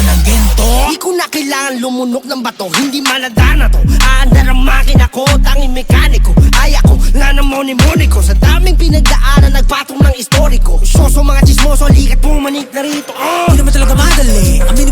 ng ginto. Di ko na kailangan lumunok ng bato, hindi maladana to. Aandar ang makina ko, tanging mekaniko. Ay ako, na moni-moni ko. Sa daming pinagdaanan, nagpatong ng istoriko. Soso mga chismoso, likat pumanik na rito. Di naman talaga madali, aminin ko